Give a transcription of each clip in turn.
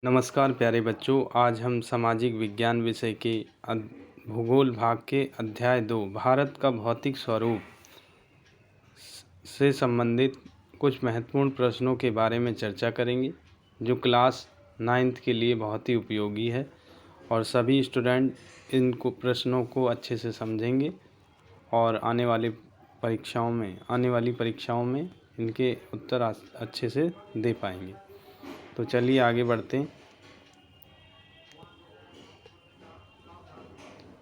नमस्कार प्यारे बच्चों, आज हम सामाजिक विज्ञान विषय के भूगोल भाग के अध्याय 2 भारत का भौतिक स्वरूप से संबंधित कुछ महत्वपूर्ण प्रश्नों के बारे में चर्चा करेंगे, जो क्लास 9th के लिए बहुत ही उपयोगी है और सभी स्टूडेंट इनको प्रश्नों को अच्छे से समझेंगे और आने वाली परीक्षाओं में इनके उत्तर अच्छे से दे पाएंगे। तो चलिए आगे बढ़ते हैं।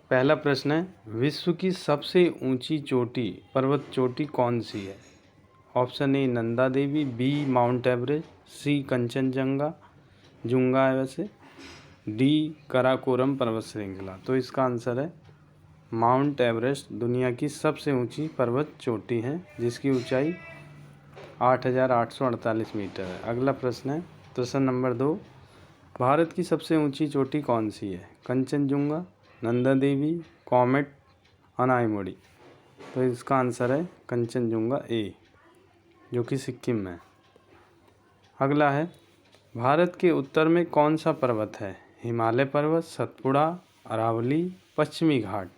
पहला प्रश्न है, विश्व की सबसे ऊंची चोटी पर्वत चोटी कौन सी है? Option A Nanda Devi, B mount Everest, C Kanchenjunga जुंगा है वैसे, डी कराकोरम पर्वत श्रृंखला। तो इसका आंसर है माउंट एवरेस्ट दुनिया की सबसे ऊंची पर्वत चोटी है, जिसकी ऊंचाई 8,848 मीटर है। अगला प्रश्न है, प्रश्न नंबर 2, भारत की सबसे ऊंची चोटी कौन सी है? कंचनजुंगा, नंदा देवी, कॉमेट, अनाईमुड़ी। तो इसका आंसर है कंचनजुंगा ए, जो कि सिक्किम में है। अगला है, भारत के उत्तर में कौन सा पर्वत है? हिमालय पर्वत, सतपुड़ा, अरावली, पश्चिमी घाट।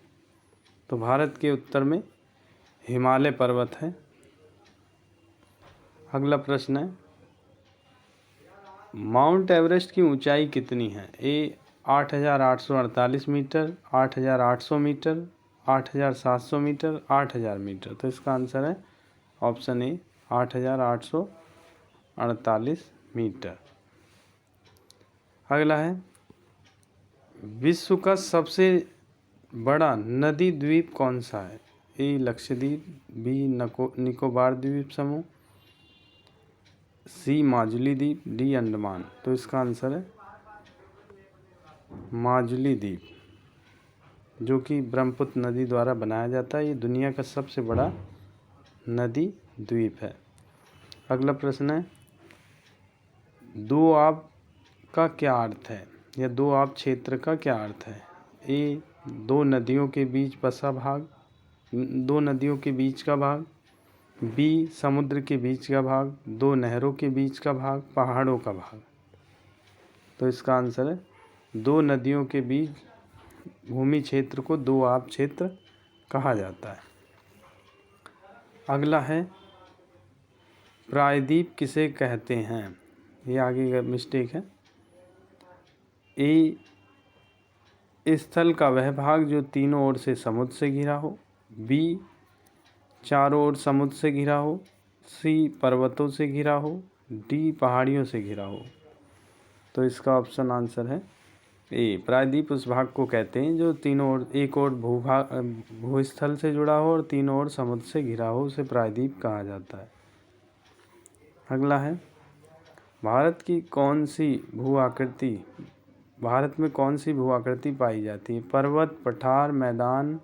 तो भारत के उत्तर में हिमालय पर्वत है। अगला प्रश्न है, माउंट एवरेस्ट की ऊंचाई कितनी है? ए 8,848 मीटर, 8,800 मीटर, 8,700 मीटर, 8,000 मीटर। तो इसका आंसर है ऑप्शन ए 8,848 मीटर। अगला है, विश्व का सबसे बड़ा नदी द्वीप कौन सा है? ए लक्षद्वीप, बी निकोबार द्वीप समूह, सी माजुली द्वीप, डी अंडमान। तो इसका आंसर है माजुली द्वीप, जो कि ब्रह्मपुत्र नदी द्वारा बनाया जाता है। ये दुनिया का सबसे बड़ा नदी द्वीप है। अगला प्रश्न है, दोआब का क्या अर्थ है, या दोआब क्षेत्र का क्या अर्थ है? ए दो नदियों के बीच बसा भाग, दो नदियों के बीच का भाग, बी समुद्र के बीच का भाग, दो नहरों के बीच का भाग, पहाड़ों का भाग। तो इसका आंसर है दो नदियों के बीच भूमि क्षेत्र को दोआब क्षेत्र कहा जाता है। अगला है, प्रायद्वीप किसे कहते हैं? ये आगे का मिस्टेक है। ए स्थल का वह भाग जो तीनों ओर से समुद्र से घिरा हो, बी चारों ओर समुद्र से घिरा हो, सी पर्वतों से घिरा हो, डी पहाड़ियों से घिरा हो। तो इसका ऑप्शन आंसर है ए प्रायद्वीप उस भाग को कहते हैं जो तीनों ओर, एक ओर भूस्थल से जुड़ा हो और तीनों ओर समुद्र से घिरा हो, उसे प्रायद्वीप कहा जाता है। अगला है, भारत में कौन सी भू आकृति पाई जाती है? पर्वत, पठार, मैदान,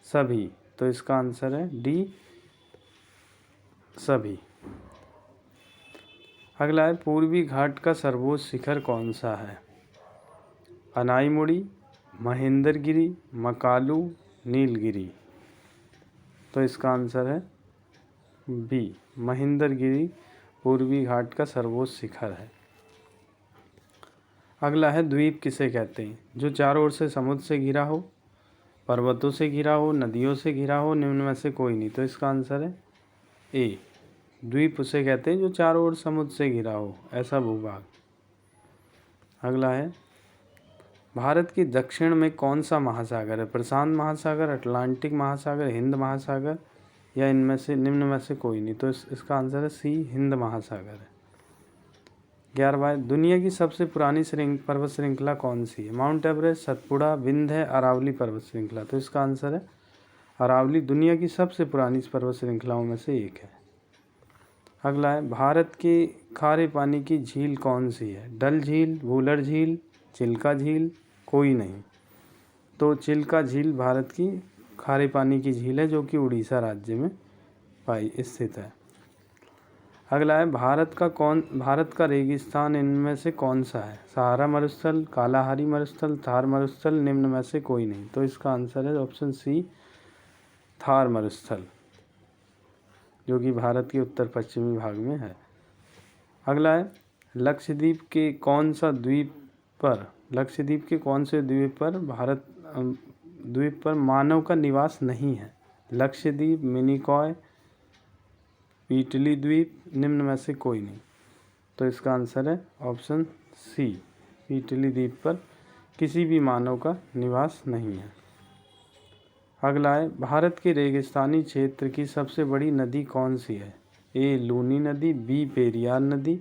सभी। तो इसका आंसर है डी सभी। अगला है, पूर्वी घाट का सर्वोच्च शिखर कौन सा है? अनाईमुड़ी, महेंद्रगिरी, मकालू, नीलगिरी। तो इसका आंसर है बी महेंद्रगिरी पूर्वी घाट का सर्वोच्च शिखर है। अगला है, द्वीप किसे कहते हैं? जो चारों ओर से समुद्र से घिरा हो, पर्वतों से घिरा हो, नदियों से घिरा हो, निम्न में से कोई नहीं। तो इसका आंसर है ए द्वीप उसे कहते हैं जो चारों ओर समुद्र से घिरा हो, ऐसा भूभाग। अगला है, भारत के दक्षिण में कौन सा महासागर है? प्रशांत महासागर, अटलांटिक महासागर, हिंद महासागर, या इनमें से निम्न में से कोई नहीं। तो इसका आंसर है सी हिंद महासागर है। 11वां, दुनिया की सबसे पुरानी पर्वत श्रृंखला कौन सी है? माउंट एवरेस्ट, सतपुड़ा, विंध्य, अरावली पर्वत श्रृंखला। तो इसका आंसर है अरावली दुनिया की सबसे पुरानी पर्वत श्रृंखलाओं में से एक है। अगला है, भारत के खारे पानी की झील कौन सी है? डल झील, वूलर झील, चिल्का झील, कोई नहीं। तो चिल्का झील भारत की खारे पानी की झील है, जो कि उड़ीसा राज्य में स्थित है। अगला है, भारत का रेगिस्तान इनमें से कौन सा है? सहारा मरुस्थल, कालाहारी मरुस्थल, थार मरुस्थल, निम्न में से कोई नहीं। तो इसका आंसर है ऑप्शन सी थार मरुस्थल, जो कि भारत के उत्तर पश्चिमी भाग में है। अगला है, लक्षद्वीप के कौन से द्वीप पर द्वीप पर मानव का निवास नहीं है? लक्षद्वीप, मिनिकॉय, इटली द्वीप, निम्न में से कोई नहीं। तो इसका आंसर है ऑप्शन सी, इटली द्वीप पर किसी भी मानव का निवास नहीं है। अगला है, भारत के रेगिस्तानी क्षेत्र की सबसे बड़ी नदी कौन सी है? ए लूनी नदी, बी पेरियार नदी,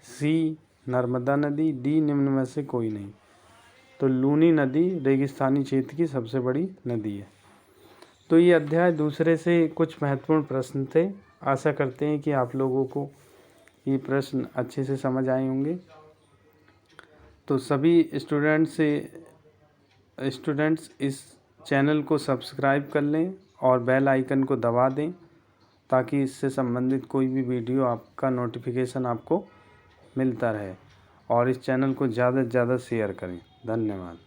सी नर्मदा नदी, डी निम्न में से कोई नहीं। तो लूनी नदी रेगिस्तानी क्षेत्र की सबसे बड़ी नदी है। तो ये अध्याय दूसरे से कुछ महत्वपूर्ण प्रश्न थे। आशा करते हैं कि आप लोगों को ये प्रश्न अच्छे से समझ आए होंगे। तो सभी स्टूडेंट्स इस चैनल को सब्सक्राइब कर लें और बेल आइकन को दबा दें, ताकि इससे संबंधित कोई भी वीडियो आपका नोटिफिकेशन आपको मिलता रहे। और इस चैनल को ज़्यादा से ज़्यादा शेयर करें। धन्यवाद।